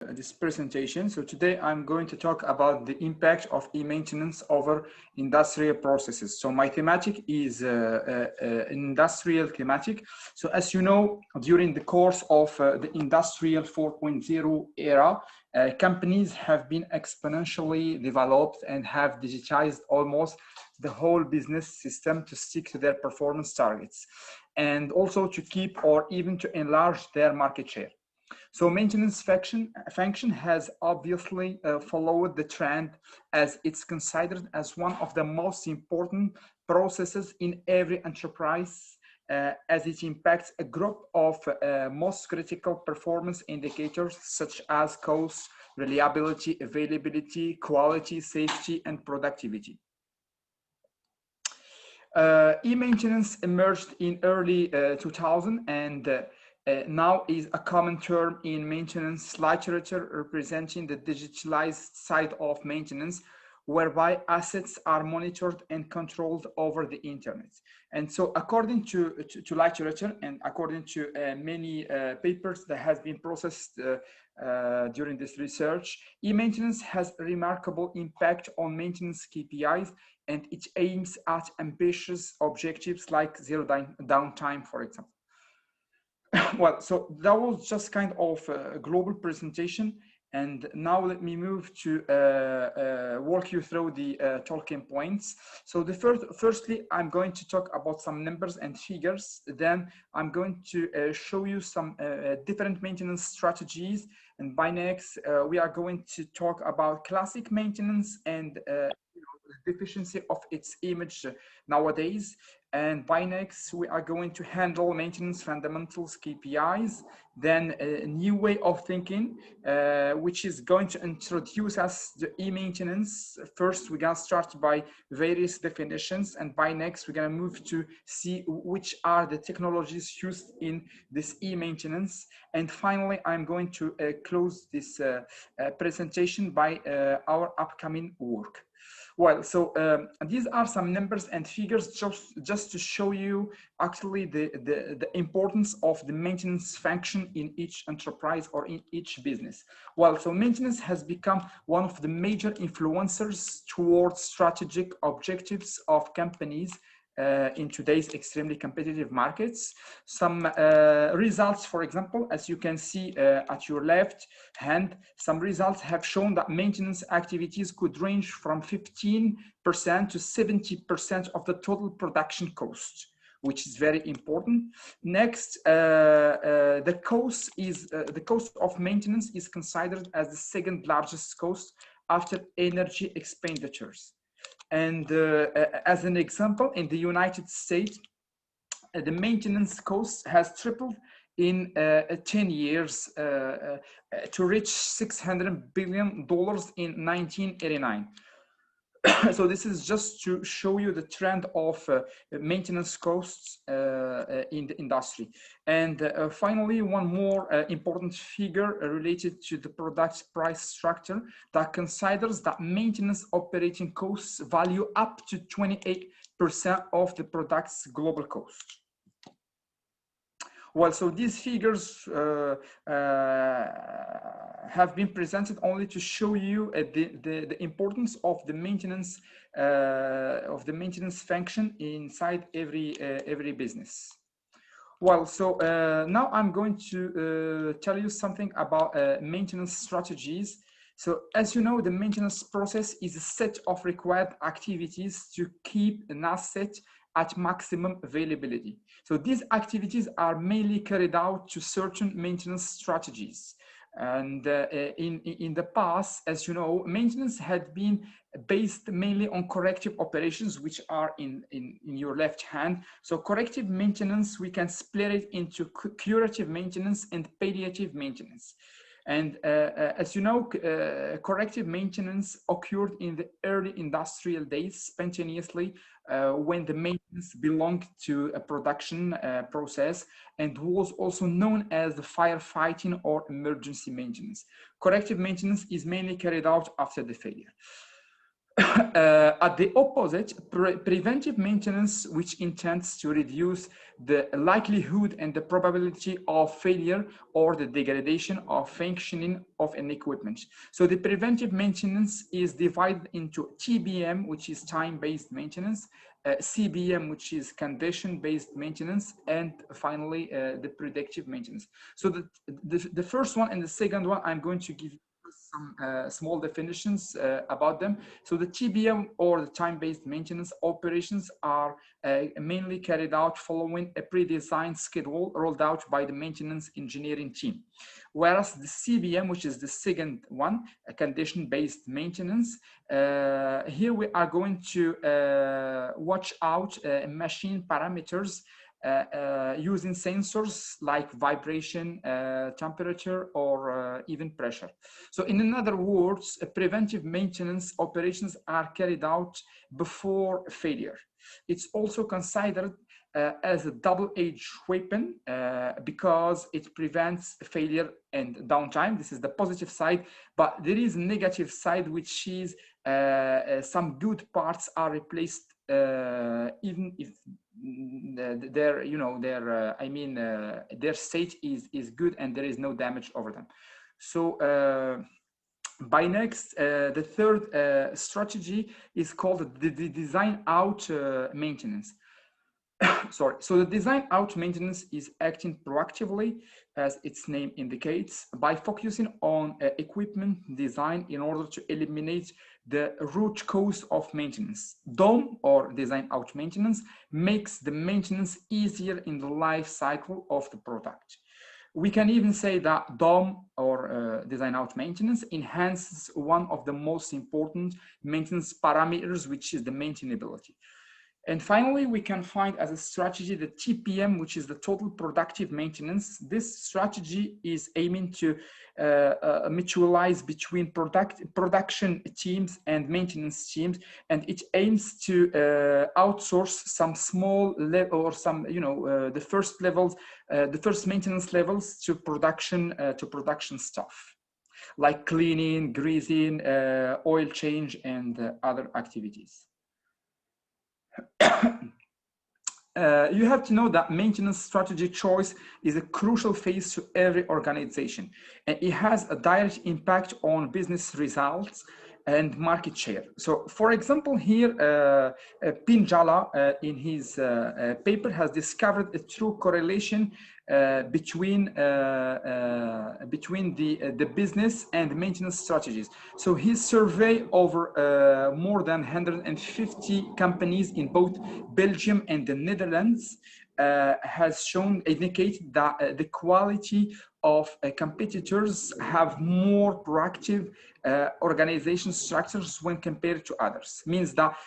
this presentation. So today I'm going to talk about the impact of e-maintenance over industrial processes. So my thematic is industrial thematic. So as you know, during the course of the industrial 4.0 era, companies have been exponentially developed and have digitized almost the whole business system to stick to their performance targets and also to keep or even to enlarge their market share. So maintenance function has obviously followed the trend, as it's considered as one of the most important processes in every enterprise, as it impacts a group of most critical performance indicators such as cost, reliability, availability, quality, safety, and productivity. E-maintenance emerged in early 2000 and now is a common term in maintenance literature, representing the digitalized side of maintenance, whereby assets are monitored and controlled over the internet. And so according to literature and according to many papers that has been processed during this research, e-maintenance has a remarkable impact on maintenance KPIs, and it aims at ambitious objectives like zero downtime, for example. Well, so that was just kind of a global presentation, and now let me move to walk you through the talking points. So firstly, I'm going to talk about some numbers and figures. Then I'm going to show you some different maintenance strategies, and by next we are going to talk about classic maintenance and the deficiency of its image nowadays. And by next, we are going to handle maintenance fundamentals KPIs, then a new way of thinking, which is going to introduce us to e-maintenance. First, we're going to start by various definitions, and by next, we're going to move to see which are the technologies used in this e-maintenance. And finally, I'm going to close this presentation by our upcoming work. Well, so these are some numbers and figures just to show you actually the importance of the maintenance function in each enterprise or in each business. Well, so maintenance has become one of the major influencers towards strategic objectives of companies in today's extremely competitive markets. Some results, for example, as you can see at your left hand, some results have shown that maintenance activities could range from 15% to 70% of the total production cost, which is very important. Next, the cost of maintenance is considered as the second largest cost after energy expenditures. And as an example, in the United States, the maintenance cost has tripled in 10 years to reach $600 billion in 1989. So this is just to show you the trend of maintenance costs in the industry. And finally, one more important figure related to the product's price structure that considers that maintenance operating costs value up to 28% of the product's global cost. Well, so these figures have been presented only to show you the importance of the maintenance function inside every business. Well, so now I'm going to tell you something about maintenance strategies. So as you know, the maintenance process is a set of required activities to keep an asset at maximum availability. So these activities are mainly carried out to certain maintenance strategies. And in the past, as you know, maintenance had been based mainly on corrective operations, which are in your left hand. So corrective maintenance, we can split it into curative maintenance and palliative maintenance. And as you know, corrective maintenance occurred in the early industrial days spontaneously when the maintenance belonged to a production process and was also known as the firefighting or emergency maintenance. Corrective maintenance is mainly carried out after the failure. At the opposite, preventive maintenance, which intends to reduce the likelihood and the probability of failure or the degradation of functioning of an equipment. So the preventive maintenance is divided into TBM, which is time-based maintenance, CBM, which is condition-based maintenance, and finally the predictive maintenance. So the first one and the second one, I'm going to give some small definitions about them. So the TBM, or the time-based maintenance operations, are mainly carried out following a pre-designed schedule rolled out by the maintenance engineering team. Whereas the CBM, which is the second one, a condition-based maintenance, here we are going to watch out machine parameters using sensors like vibration, temperature, or even pressure. So in other words, preventive maintenance operations are carried out before failure. It's also considered as a double-edged weapon because it prevents failure and downtime. This is the positive side, but there is a negative side, which is some good parts are replaced even if their state is good and there is no damage over them. So by next, the third strategy is called the design out maintenance. Sorry. So the design out maintenance is acting proactively, as its name indicates, by focusing on equipment design in order to eliminate the root cause of maintenance. DOM, or design out maintenance, makes the maintenance easier in the life cycle of the product. We can even say that DOM, or design out maintenance, enhances one of the most important maintenance parameters, which is the maintainability. And finally, we can find as a strategy the TPM, which is the total productive maintenance. This strategy is aiming to mutualize between production teams and maintenance teams, and it aims to outsource some small level, or some, the first levels, the first maintenance levels to production stuff, like cleaning, greasing, oil change, and other activities. You have to know that maintenance strategy choice is a crucial phase to every organization, and it has a direct impact on business results and market share. So, for example, here, Pinjala in his paper has discovered a true correlation between the business and maintenance strategies. So his survey over more than 150 companies in both Belgium and the Netherlands has indicated that the quality of competitors have more proactive organization structures when compared to others. Means that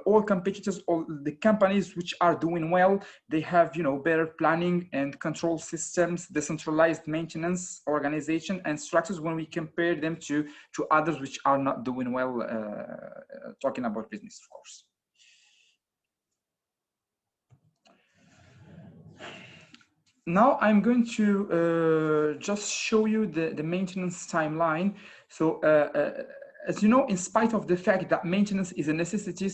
all competitors, all the companies which are doing well, they have better planning and control systems, decentralized maintenance organization and structures when we compare them to others which are not doing well, talking about business, of course. Now I'm going to just show you the maintenance timeline. So as you know, in spite of the fact that maintenance is a necessity,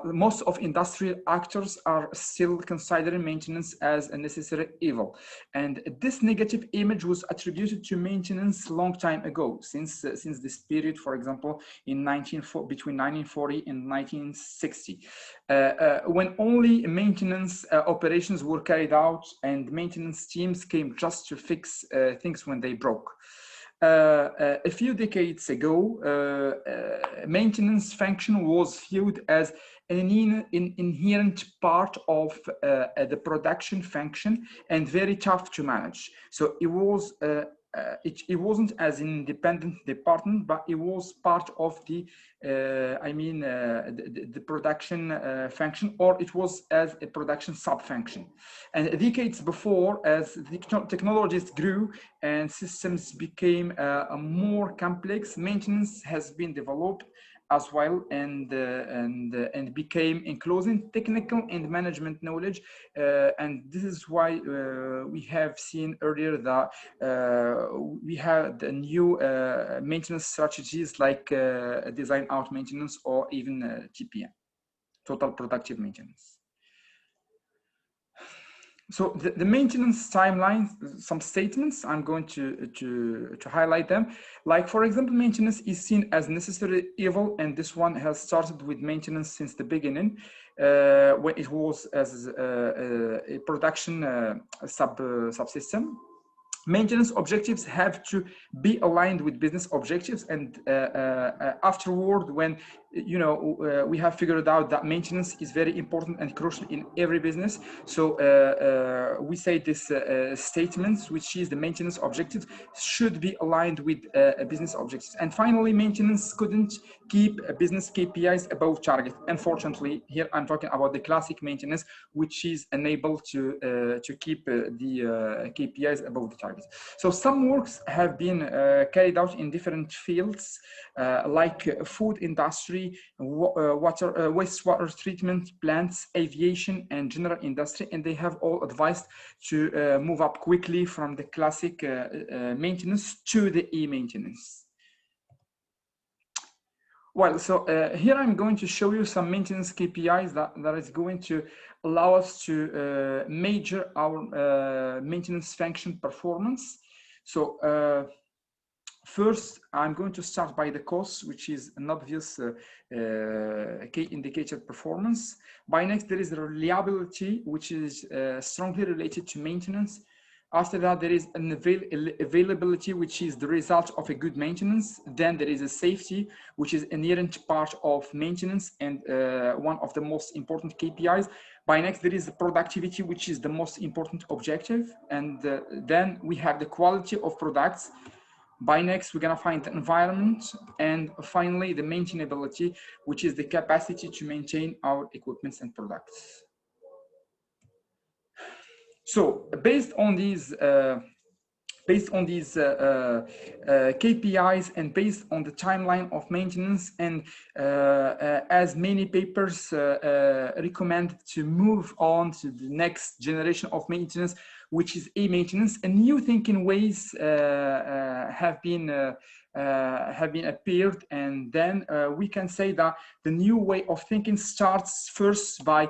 most of industrial actors are still considering maintenance as a necessary evil. And this negative image was attributed to maintenance long time ago, since this period, for example, between 1940 and 1960, when only maintenance operations were carried out and maintenance teams came just to fix things when they broke. A few decades ago, maintenance function was viewed as an inherent part of the production function and very tough to manage. So it was it wasn't as an independent department, but it was part of the the production function, or it was as a production sub-function. And decades before, as the technologies grew and systems became more complex, maintenance has been developed as well, and became including technical and management knowledge. And this is why we have seen earlier that we had new maintenance strategies like design out maintenance or even TPM, total productive maintenance. So the maintenance timeline, some statements, I'm going to highlight them. Like, for example, maintenance is seen as necessary evil, and this one has started with maintenance since the beginning, when it was as a production subsystem. Maintenance objectives have to be aligned with business objectives, and afterward, when we have figured out that maintenance is very important and crucial in every business, so we say this statements, which is the maintenance objectives, should be aligned with business objectives. And finally, maintenance couldn't keep business KPIs above target. Unfortunately, here I'm talking about the classic maintenance, which is unable to keep the KPIs above the target. So some works have been carried out in different fields, like food industry, wastewater treatment plants, aviation, and general industry, and they have all advised to move up quickly from the classic maintenance to the e-maintenance. Well, so here I'm going to show you some maintenance KPIs that is going to allow us to measure our maintenance function performance. So first, I'm going to start by the cost, which is an obvious key indicator performance. By next, there is the reliability, which is strongly related to maintenance. After that, there is an availability, which is the result of a good maintenance. Then there is a safety, which is an inherent part of maintenance and one of the most important KPIs. By next, there is the productivity, which is the most important objective. And then we have the quality of products. By next, we're going to find the environment. And finally, the maintainability, which is the capacity to maintain our equipments and products. So based on these KPIs and based on the timeline of maintenance, and as many papers recommend to move on to the next generation of maintenance, which is e-maintenance, and new thinking ways have been appeared. And then we can say that the new way of thinking starts first by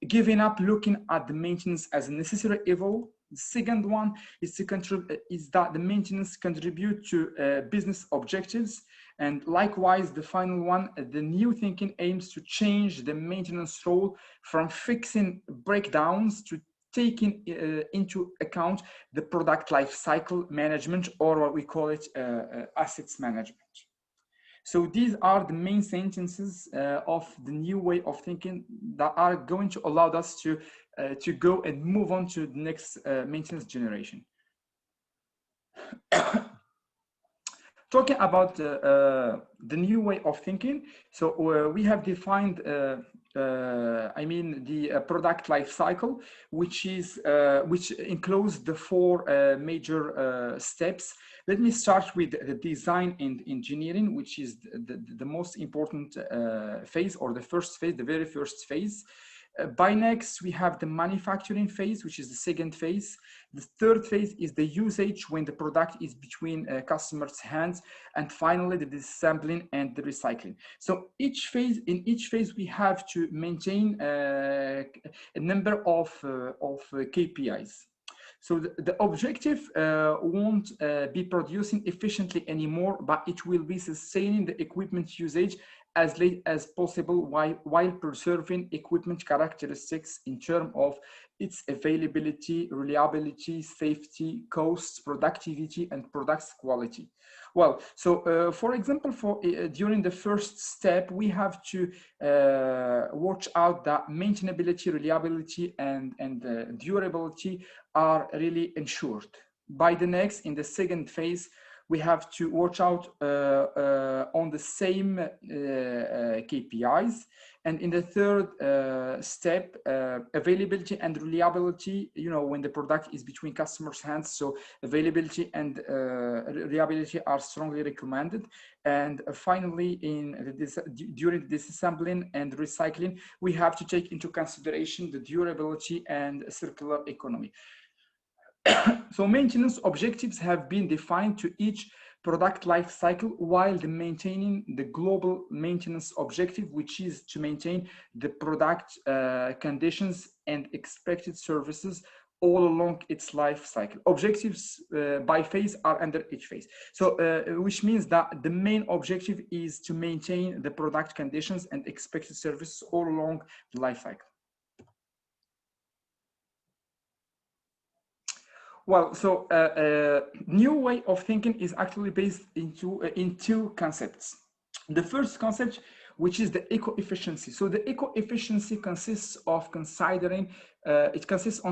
giving up looking at the maintenance as a necessary evil. The second one is that the maintenance contribute to business objectives. And likewise, the final one, the new thinking aims to change the maintenance role from fixing breakdowns to taking into account the product life cycle management, or what we call it assets management. So these are the main sentences of the new way of thinking that are going to allow us to go and move on to the next maintenance generation. Talking about the new way of thinking, so we have defined the product life cycle, which includes the four major steps. Let me start with the design and engineering, which is the most important phase, or the first phase, the very first phase. By next, we have the manufacturing phase, which is the second phase. The third phase is the usage, when the product is between customers' hands. And finally, the disassembling and the recycling. So in each phase, we have to maintain a number of KPIs. So the objective won't be producing efficiently anymore, but it will be sustaining the equipment usage as late as possible while preserving equipment characteristics in terms of its availability, reliability, safety, costs, productivity, and products quality. Well, so for example, during the first step, we have to watch out that maintainability, reliability, and durability are really ensured. By the next, in the second phase, we have to watch out on the same KPIs. And in the third step, availability and reliability, you know, when the product is between customers' hands, so availability and reliability are strongly recommended. And finally, during disassembling and recycling, we have to take into consideration the durability and circular economy. So maintenance objectives have been defined to each product life cycle while maintaining the global maintenance objective, which is to maintain the product conditions and expected services all along its life cycle. Objectives by phase are under each phase. So which means that the main objective is to maintain the product conditions and expected services all along the life cycle. Well, so new way of thinking is actually based in two concepts. The first concept, which is the eco-efficiency. So the eco-efficiency consists of considering,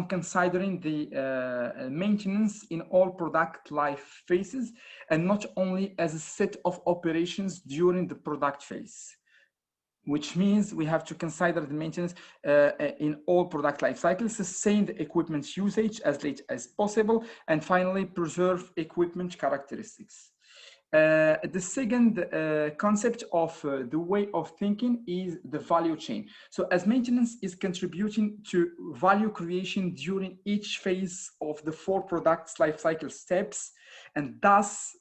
considering the maintenance in all product life phases, and not only as a set of operations during the product phase, which means we have to consider the maintenance in all product life cycles, sustain the equipment usage as late as possible, and finally preserve equipment characteristics. The second concept of the way of thinking is the value chain. So as maintenance is contributing to value creation during each phase of the 4 products life cycle steps, and thus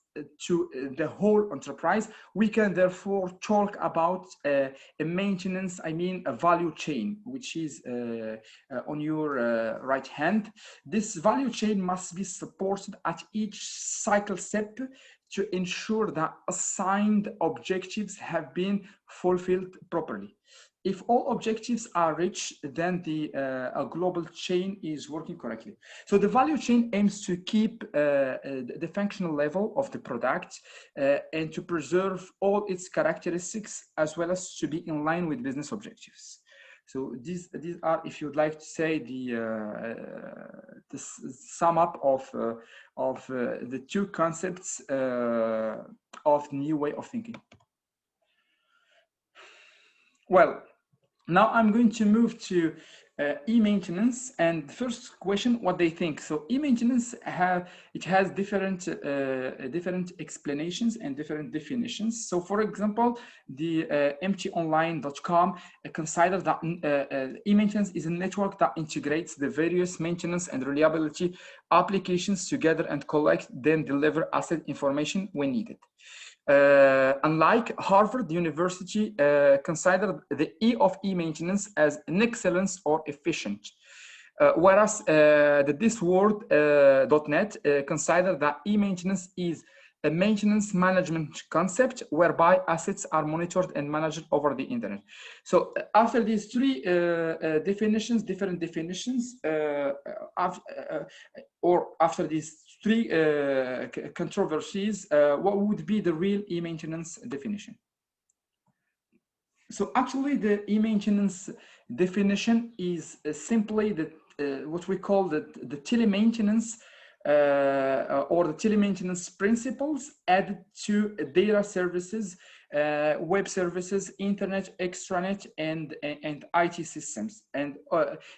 to the whole enterprise, we can therefore talk about a maintenance, I mean a value chain, which is on your right hand. This value chain must be supported at each cycle step to ensure that assigned objectives have been fulfilled properly. If all objectives are reached, then the global chain is working correctly. So the value chain aims to keep the functional level of the product and to preserve all its characteristics, as well as to be in line with business objectives. So these are, if you'd like to say, the sum up of the two concepts of the new way of thinking. Well, now I'm going to move to e-maintenance, and the first question, what they think. So e-maintenance has different explanations and different definitions. So for example, the mtonline.com considers that e-maintenance is a network that integrates the various maintenance and reliability applications together and collect, then deliver asset information when needed. Unlike Harvard University, considered the E of e-maintenance as an excellence or efficient, whereas the thisworld.net consider that e-maintenance is a maintenance management concept whereby assets are monitored and managed over the internet. So after these three definitions, different definitions, or after these three controversies, what would be the real e-maintenance definition? So actually the e-maintenance definition is simply what we call the tele-maintenance or the tele-maintenance principles added to data services, web services, internet, extranet, and IT systems. And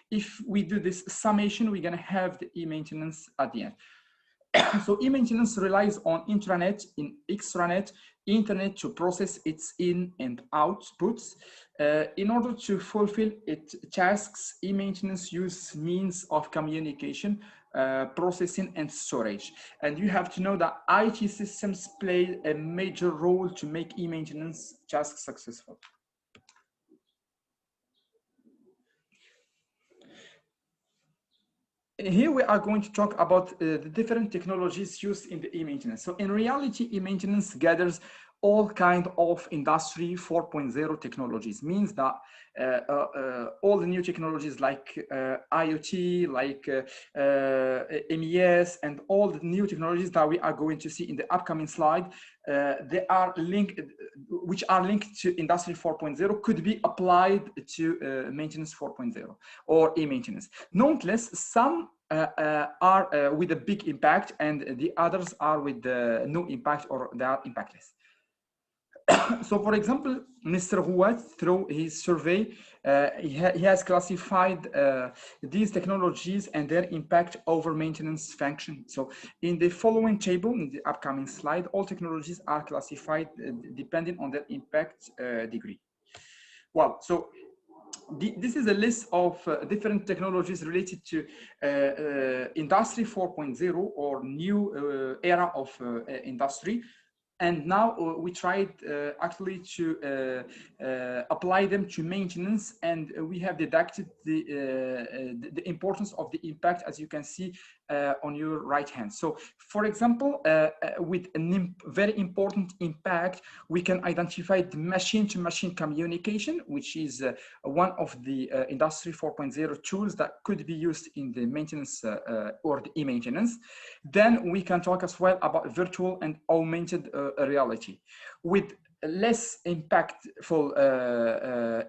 if we do this summation, we're going to have the e-maintenance at the end. So e-maintenance relies on intranet, extranet, internet to process its in and outputs. In order to fulfill its tasks, e-maintenance uses means of communication, processing, and storage. And you have to know that IT systems play a major role to make e-maintenance tasks successful. Here we are going to talk about the different technologies used in the e-maintenance. So in reality, e-maintenance gathers all kind of industry 4.0 technologies. Means that all the new technologies like IoT, like MES, and all the new technologies that we are going to see in the upcoming slide, they are linked, which are linked to industry 4.0, could be applied to maintenance 4.0 or e-maintenance. Nonetheless, some are with a big impact, and the others are with no impact, or they are impactless. So, for example, Mr. Rouad, through his survey, he has classified these technologies and their impact over maintenance function. So, in the following table, in the upcoming slide, all technologies are classified depending on their impact degree. Well, so this is a list of different technologies related to Industry 4.0 or new era of industry. And now we tried actually to apply them to maintenance, and we have deducted the importance of the impact, as you can see on your right hand. So, for example, with a very important impact, we can identify the machine-to-machine communication, which is one of the Industry 4.0 tools that could be used in the maintenance or the e-maintenance. Then we can talk as well about virtual and augmented reality. With less impactful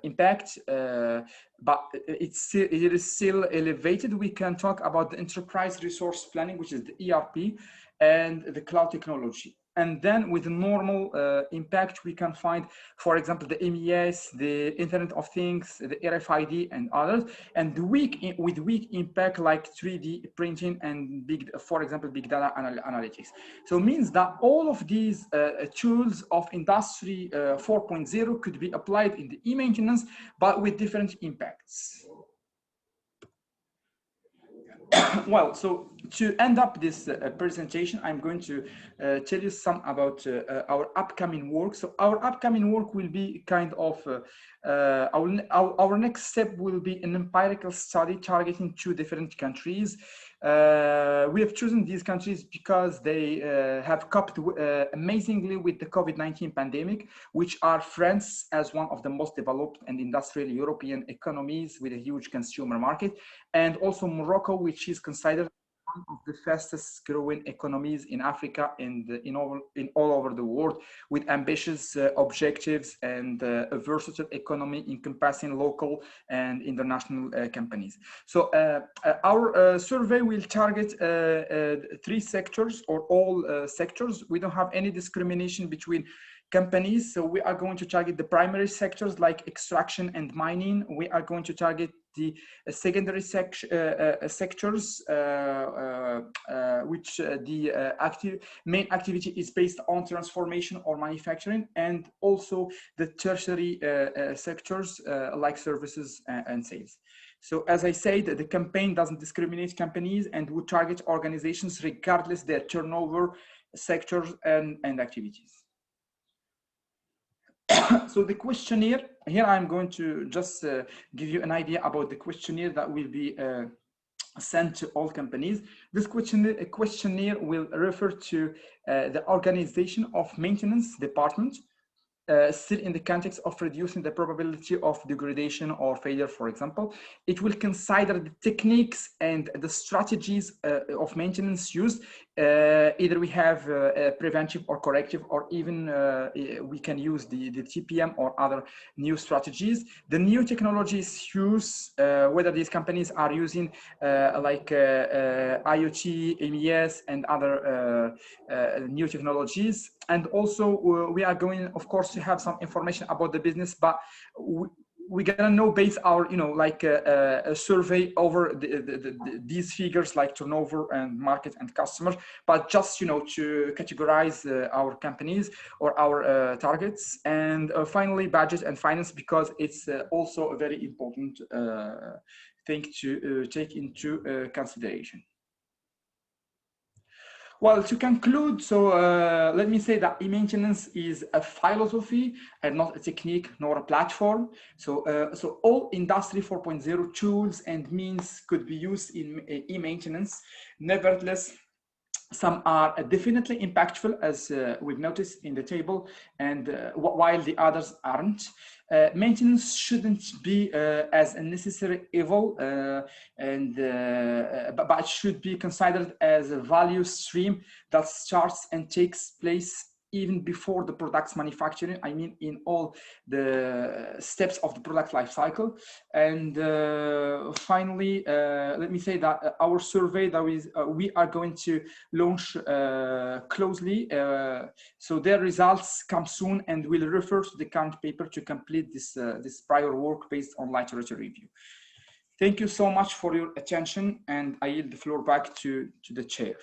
impact, but it is still elevated, we can talk about the enterprise resource planning, which is the ERP, and the cloud technology. And then with the normal impact, we can find, for example, the MES, the Internet of Things, the RFID, and others. And with weak impact, like 3D printing and for example, big data analytics. So it means that all of these tools of Industry 4.0 could be applied in the e-maintenance, but with different impacts. Well, so to end up this presentation, I'm going to tell you some about our upcoming work. So our upcoming work will be kind of, our next step will be an empirical study targeting 2 different countries. We have chosen these countries because they have coped amazingly with the COVID-19 pandemic, which are France as one of the most developed and industrial European economies with a huge consumer market, and also Morocco, which is considered one of the fastest growing economies in Africa and in all over the world, with ambitious objectives and a versatile economy encompassing local and international companies. So our survey will target 3 sectors, or all sectors. We don't have any discrimination between companies. So we are going to target the primary sectors like extraction and mining. We are going to target the secondary sectors, which the main activity is based on transformation or manufacturing, and also the tertiary sectors like services and sales. So as I said, the campaign doesn't discriminate companies and would target organizations regardless their turnover, sectors, and activities. So the questionnaire, here I'm going to just give you an idea about the questionnaire that will be sent to all companies. This questionnaire will refer to the organization of maintenance department, still in the context of reducing the probability of degradation or failure, for example. It will consider the techniques and the strategies of maintenance used. Either we have preventive or corrective, or even we can use the TPM or other new strategies. The new technologies used, whether these companies are using like IoT, MES, and other new technologies. And also we are going, of course, to have some information about the business, but we're gonna know based our, like a survey over these figures like turnover and market and customers, but just, to categorize our companies or our targets. And finally, budget and finance, because it's also a very important thing to take into consideration. Well, to conclude, so let me say that e-maintenance is a philosophy and not a technique nor a platform. So, so all Industry 4.0 tools and means could be used in e-maintenance. Nevertheless, some are definitely impactful, as we've noticed in the table, and while the others aren't. Maintenance shouldn't be as a necessary evil, but it should be considered as a value stream that starts and takes place even before the product's manufacturing. I mean, in all the steps of the product life cycle. And finally, let me say that our survey that we are going to launch closely. So their results come soon, and we'll refer to the current paper to complete this prior work based on literature review. Thank you so much for your attention, and I yield the floor back to the chair.